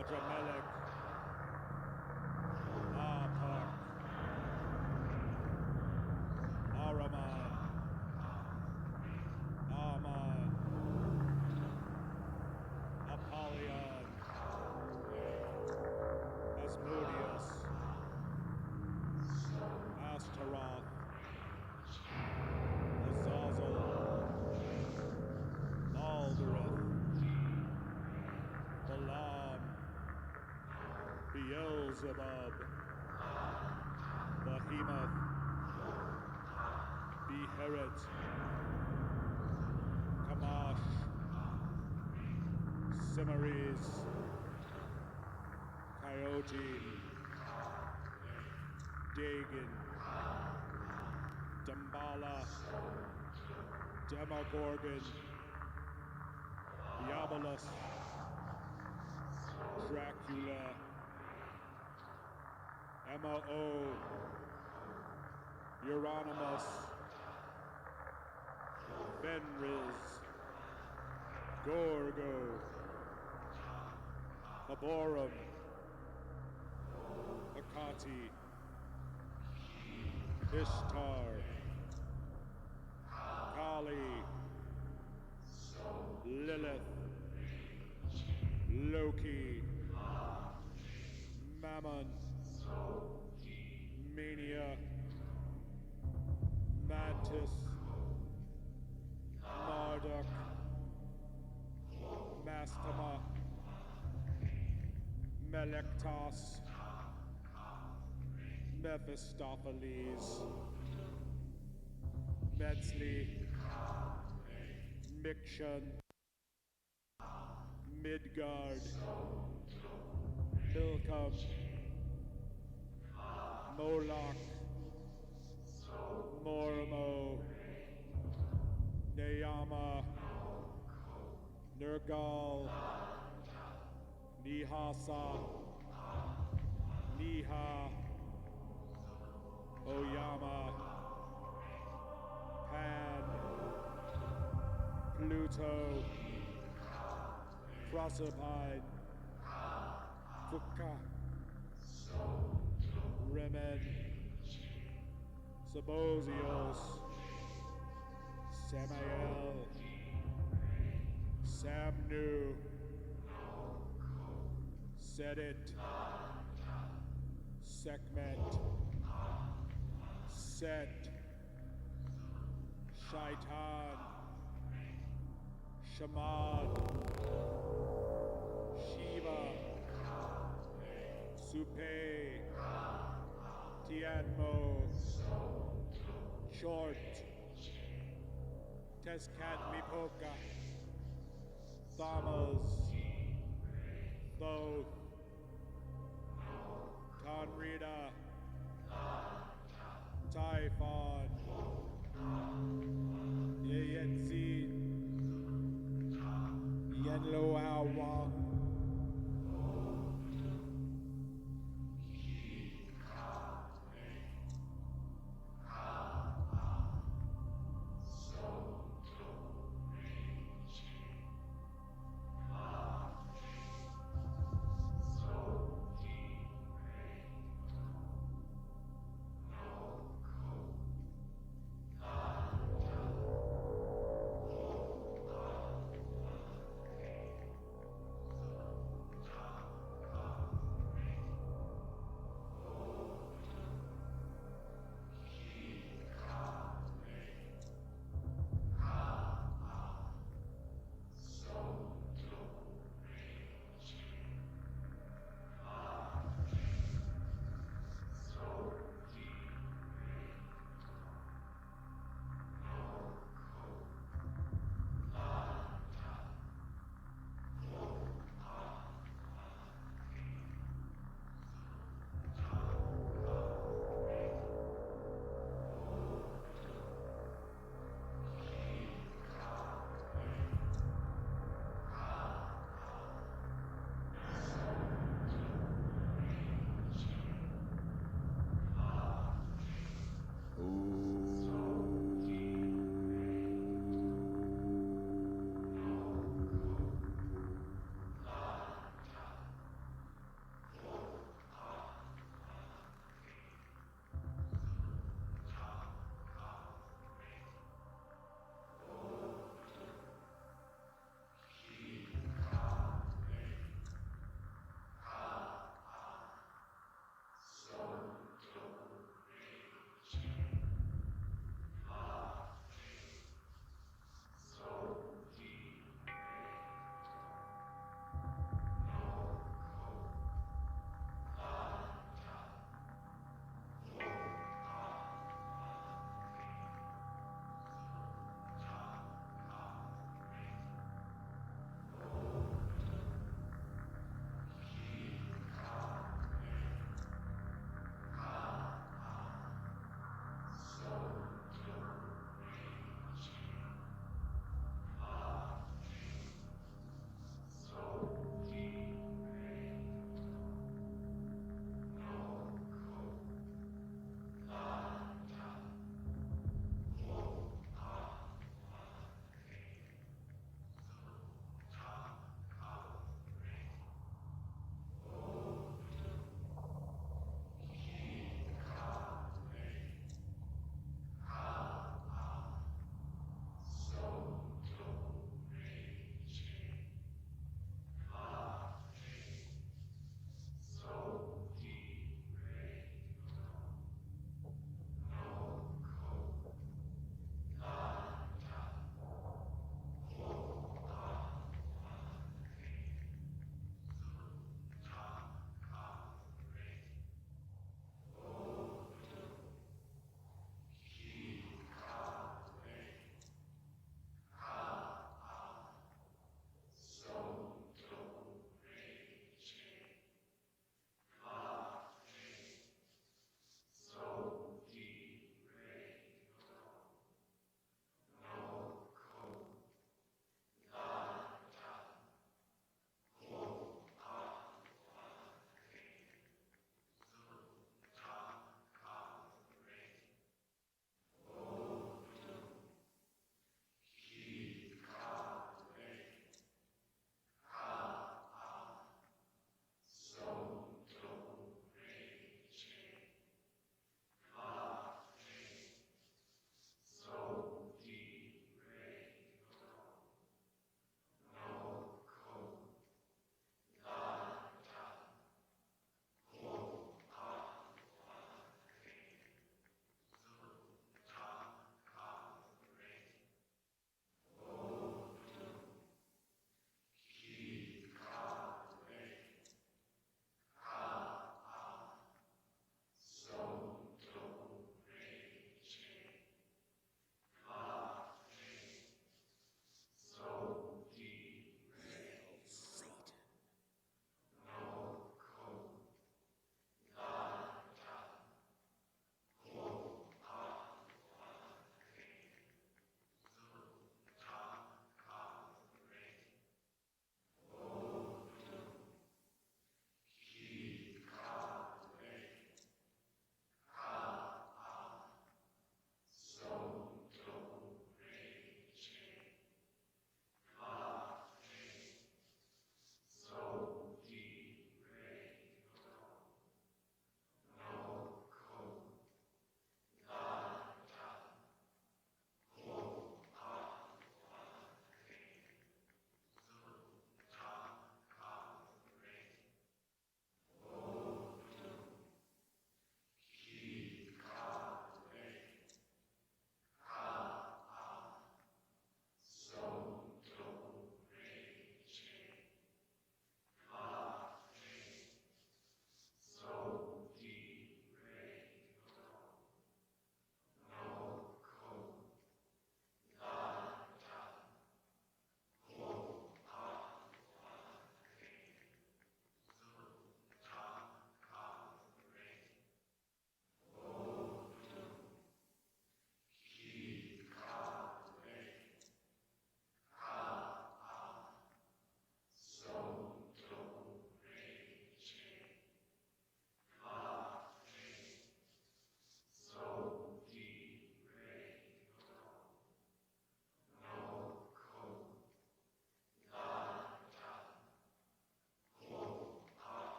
Adramelech, Apak, Araman, Aman, Apollyon, Asmodeus, Astaroth, Azazel, Aldereth, Balaam, Beelzebub, Behemoth, Beheret, Kamash, Cimmeriz, Coyote, Dagon, Damballa, Demogorgon, Diabolus, Dracula, M.O., Euronymous, Fenris, Gorgo, Laborum, Hecate, Ishtar, Kali, Lilith, Loki, Mammon, Mania, Mantis, Marduk, Mastema, Melectos, Mephistopheles, Metzli, Miction, Midgard, Milcom, Moloch, Mormo, Neyama, Nergal, Nihasa, Niha, Oyama, Pan, Pluto, Proserpine, Fuka, Remen, Sabozios, Samael, Samnu, Sedit, Sekhmet, Set, Shaitan, Shaman, Shiva, Supe, Tianmo, Short, Tezcatlipoca, Thamas, Thoth, Conrida, Typhon, Yeyetzin, Yenloawa,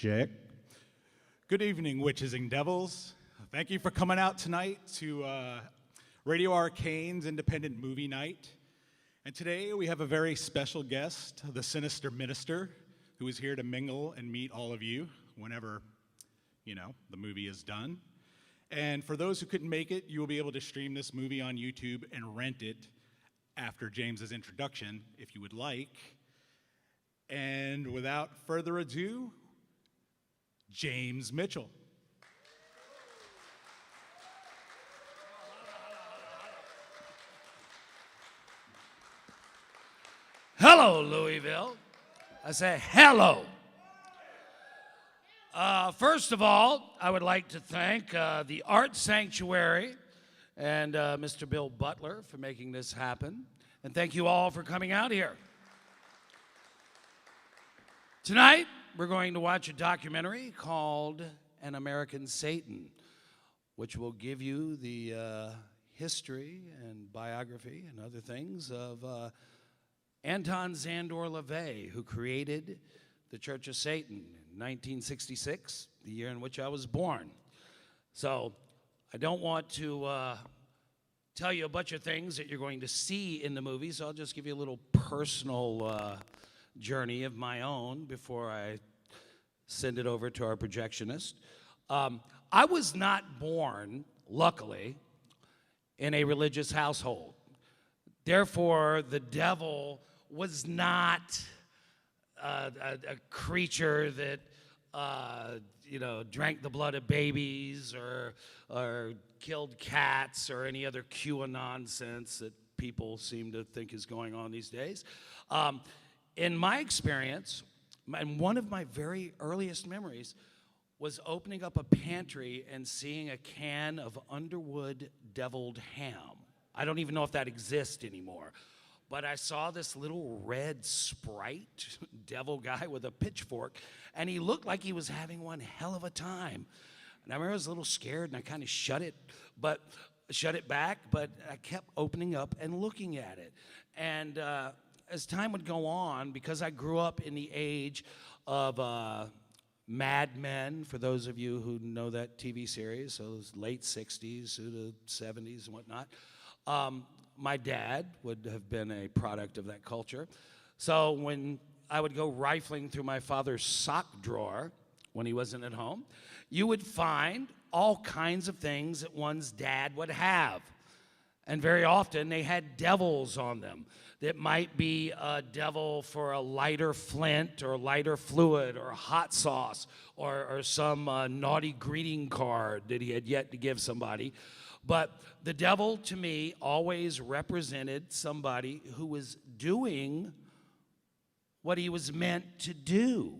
Check. Good evening, witches and devils. Thank you for coming out tonight to Radio Arcane's Independent Movie Night. And today we have a very special guest, the Sinister Minister, who is here to mingle and meet all of you whenever, the movie is done. And for those who couldn't make it, you will be able to stream this movie on YouTube and rent it after James's introduction, if you would like. And without further ado, James Mitchell. Hello, Louisville. I say hello. First of all, I would like to thank the Art Sanctuary and Mr. Bill Butler for making this happen. And thank you all for coming out here. Tonight, we're going to watch a documentary called An American Satan, which will give you the history and biography and other things of Anton Szandor LaVey, who created the Church of Satan in 1966, the year in which I was born. So I don't want to tell you a bunch of things that you're going to see in the movie, so I'll just give you a little personal journey of my own before I send it over to our projectionist. I was not born, luckily, in a religious household. Therefore, the devil was not a creature that drank the blood of babies or killed cats or any other QAnon nonsense that people seem to think is going on these days. In my experience, and one of my very earliest memories was opening up a pantry and seeing a can of Underwood deviled ham. I don't even know if that exists anymore. But I saw this little red Sprite devil guy with a pitchfork, and he looked like he was having one hell of a time. And I remember I was a little scared, and I kind of shut it back, but I kept opening up and looking at it. And as time would go on, because I grew up in the age of Mad Men, for those of you who know that TV series, so it was late 60s through the 70s and whatnot, my dad would have been a product of that culture. So when I would go rifling through my father's sock drawer when he wasn't at home, you would find all kinds of things that one's dad would have. And very often they had devils on them. That might be a devil for a lighter flint or lighter fluid or hot sauce or some naughty greeting card that he had yet to give somebody. But the devil, to me, always represented somebody who was doing what he was meant to do.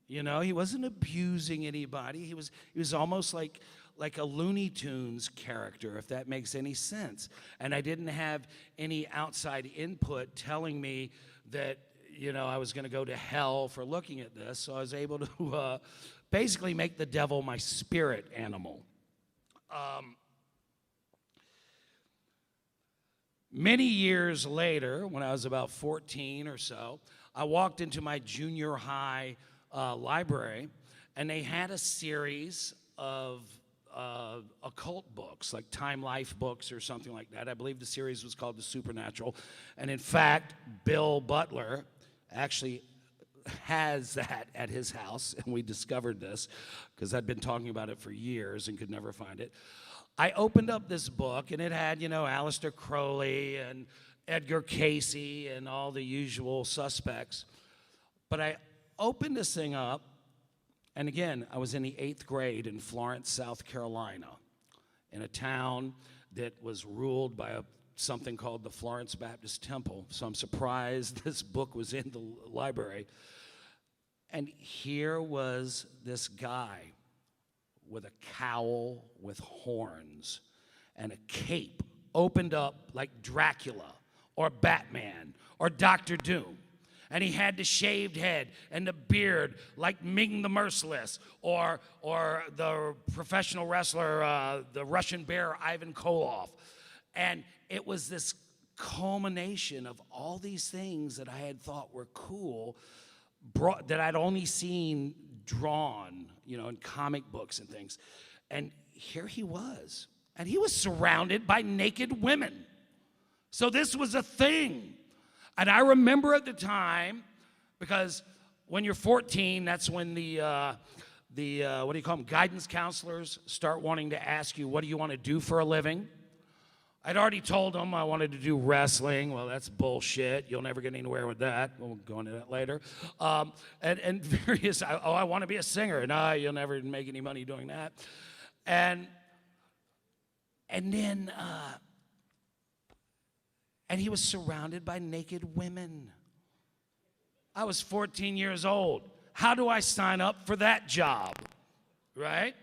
He wasn't abusing anybody. He was almost like a Looney Tunes character, if that makes any sense. And I didn't have any outside input telling me that, I was going to go to hell for looking at this. So I was able to basically make the devil my spirit animal. Many years later, when I was about 14 or so, I walked into my junior high library, and they had a series of occult books, like Time Life books or something like that. I believe the series was called The Supernatural. And in fact, Bill Butler actually has that at his house, and we discovered this because I'd been talking about it for years and could never find it. I opened up this book, and it had, Aleister Crowley and Edgar Casey and all the usual suspects. But I opened this thing up, and again, I was in the 8th grade in Florence, South Carolina, in a town that was ruled by something called the Florence Baptist Temple. So I'm surprised this book was in the library. And here was this guy with a cowl with horns and a cape opened up like Dracula or Batman or Dr. Doom. And he had the shaved head and the beard like Ming the Merciless or the professional wrestler, the Russian Bear, Ivan Koloff. And it was this culmination of all these things that I had thought were cool, that I'd only seen drawn, in comic books and things. And here he was. And he was surrounded by naked women. So this was a thing. And I remember at the time, because when you're 14, that's when the what do you call them, guidance counselors start wanting to ask you, what do you want to do for a living? I'd already told them I wanted to do wrestling. Well, that's bullshit. You'll never get anywhere with that. We'll go into that later. And various, I want to be a singer. No, you'll never make any money doing that. And then he was surrounded by naked women. I was 14 years old. How do I sign up for that job, right?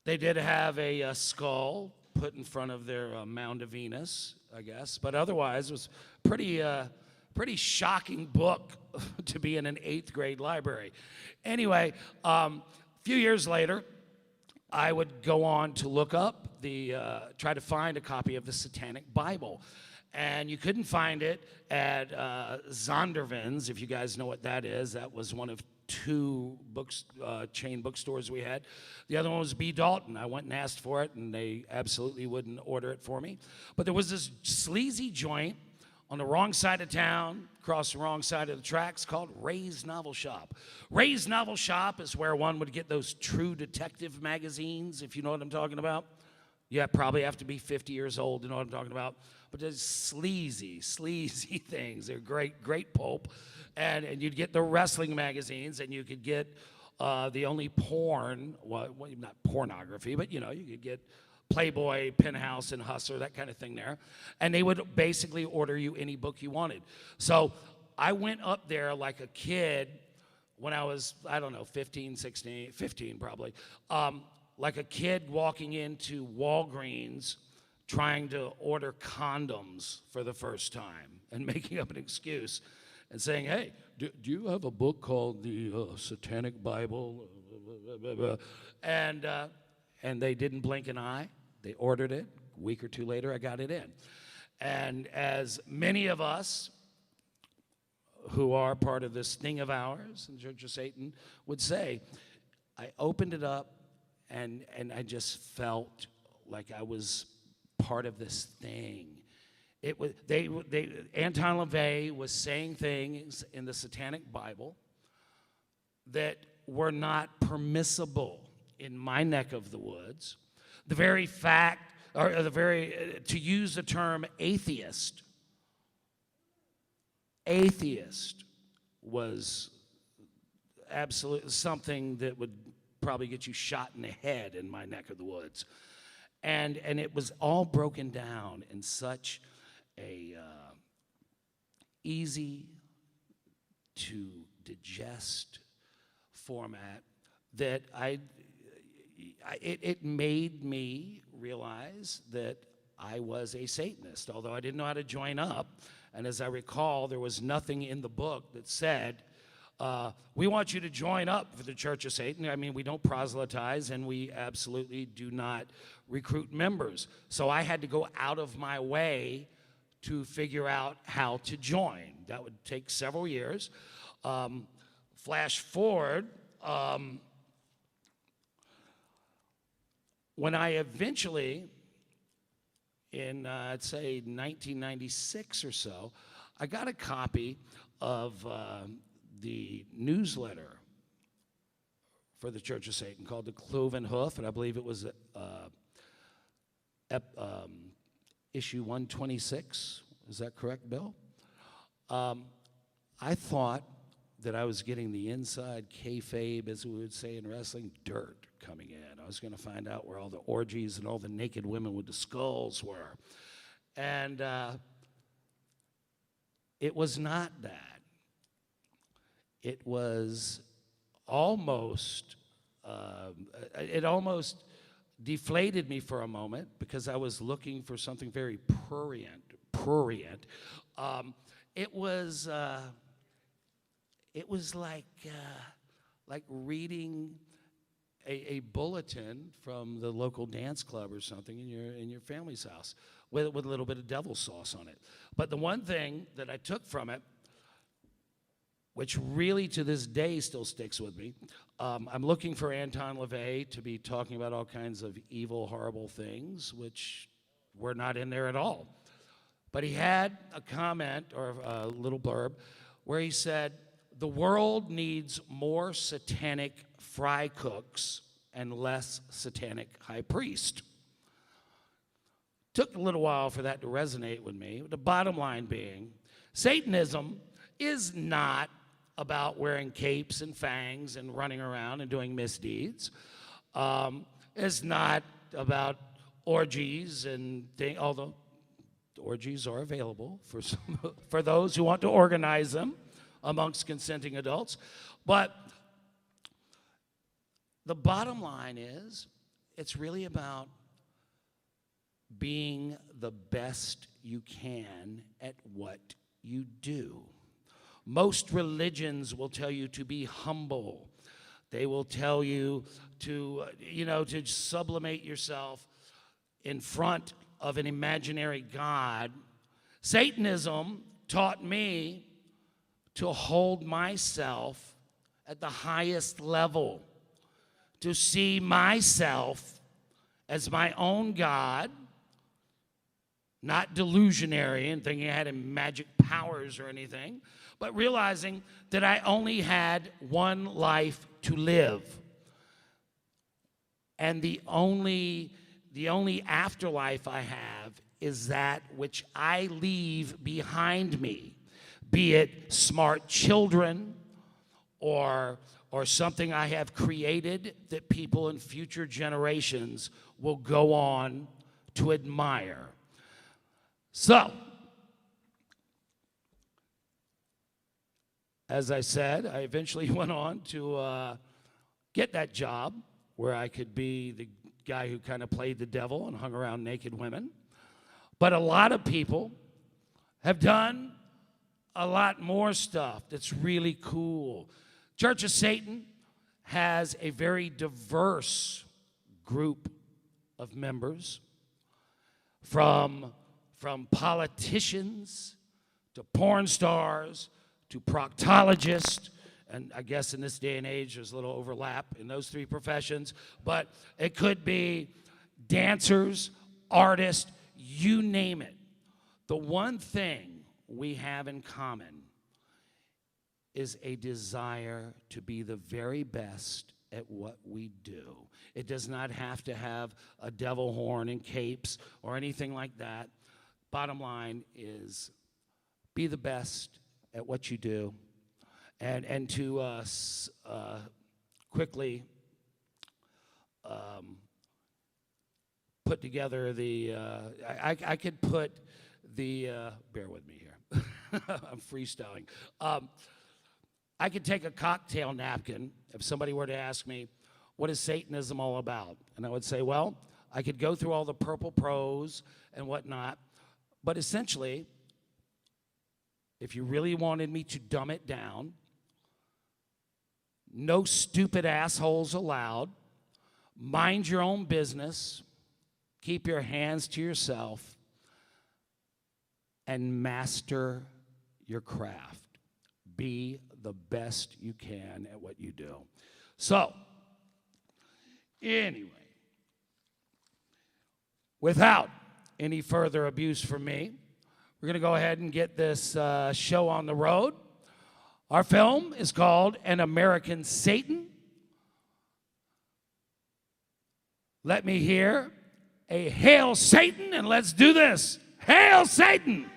They did have a skull put in front of their Mound of Venus, I guess. But otherwise, it was pretty shocking book to be in an 8th grade library. Anyway, a few years later, I would go on to look up try to find a copy of the Satanic Bible. And you couldn't find it at Zondervan's, if you guys know what that is. That was one of 2 chain bookstores we had. The other one was B. Dalton. I went and asked for it, and they absolutely wouldn't order it for me. But there was this sleazy joint on the wrong side of town, across the wrong side of the tracks, called Ray's Novel Shop. Ray's Novel Shop is where one would get those True Detective magazines, if you know what I'm talking about. You probably have to be 50 years old to know what I'm talking about. But there's sleazy things. They're great pulp. And you'd get the wrestling magazines, and you could get the only porn, well, not pornography, but, you could get Playboy, Penthouse, and Hustler, that kind of thing there. And they would basically order you any book you wanted. So I went up there like a kid when I was, 15, 16, 15 probably, like a kid walking into Walgreens trying to order condoms for the first time and making up an excuse and saying, hey, do you have a book called the Satanic Bible? And they didn't blink an eye. They ordered it. A week or 2 later, I got it in. And as many of us who are part of this thing of ours, the Church of Satan, would say, I opened it up, and I just felt like I was part of this thing. It was Anton LaVey was saying things in the Satanic Bible that were not permissible in my neck of the woods. The very fact, to use the term atheist was absolutely something that would probably get you shot in the head in my neck of the woods. And it was all broken down in such a easy to digest format that it made me realize that I was a Satanist, although I didn't know how to join up. And as I recall, there was nothing in the book that said, we want you to join up for the Church of Satan. I mean, we don't proselytize, and we absolutely do not recruit members. So I had to go out of my way to figure out how to join. That would take several years. Flash forward, when I eventually, in I'd say 1996 or so, I got a copy of the newsletter for the Church of Satan called the Cloven Hoof, and I believe it was issue 126. Is that correct, Bill? I thought that I was getting the inside kayfabe, as we would say in wrestling, dirt coming in. I was going to find out where all the orgies and all the naked women with the skulls were. And it was not that. It was almost, it almost deflated me for a moment because I was looking for something very prurient. It was like reading a bulletin from the local dance club or something in your family's house with a little bit of devil sauce on it. But the one thing that I took from it which really to this day still sticks with me. I'm looking for Anton LaVey to be talking about all kinds of evil, horrible things, which were not in there at all. But he had a comment or a little blurb where he said, "The world needs more satanic fry cooks and less satanic high priest." Took a little while for that to resonate with me. The bottom line being, Satanism is not about wearing capes and fangs and running around and doing misdeeds. It's not about orgies and things, although orgies are available for those who want to organize them amongst consenting adults. But the bottom line is, it's really about being the best you can at what you do. Most religions will tell you to be humble. They will tell you to, to sublimate yourself in front of an imaginary God. Satanism taught me to hold myself at the highest level, to see myself as my own God, not delusionary and thinking I had magic powers or anything, but realizing that I only had one life to live. And the only afterlife I have is that which I leave behind me, be it smart children or something I have created that people in future generations will go on to admire. So, as I said, I eventually went on to get that job where I could be the guy who kind of played the devil and hung around naked women. But a lot of people have done a lot more stuff that's really cool. Church of Satan has a very diverse group of members, from politicians to porn stars to proctologists, and I guess in this day and age there's a little overlap in those three professions, but it could be dancers, artists, you name it. The one thing we have in common is a desire to be the very best at what we do. It does not have to have a devil horn and capes or anything like that. Bottom line is, be the best at what you do. And to quickly put together the, I could put the, bear with me here, I'm freestyling. I could take a cocktail napkin if somebody were to ask me, what is Satanism all about? And I would say, well, I could go through all the purple prose and whatnot, but essentially, if you really wanted me to dumb it down, no stupid assholes allowed, mind your own business, keep your hands to yourself, and master your craft. Be the best you can at what you do. So, anyway, without any further abuse from me, we're going to go ahead and get this show on the road. Our film is called An American Satan. Let me hear a Hail Satan, and let's do this. Hail Satan!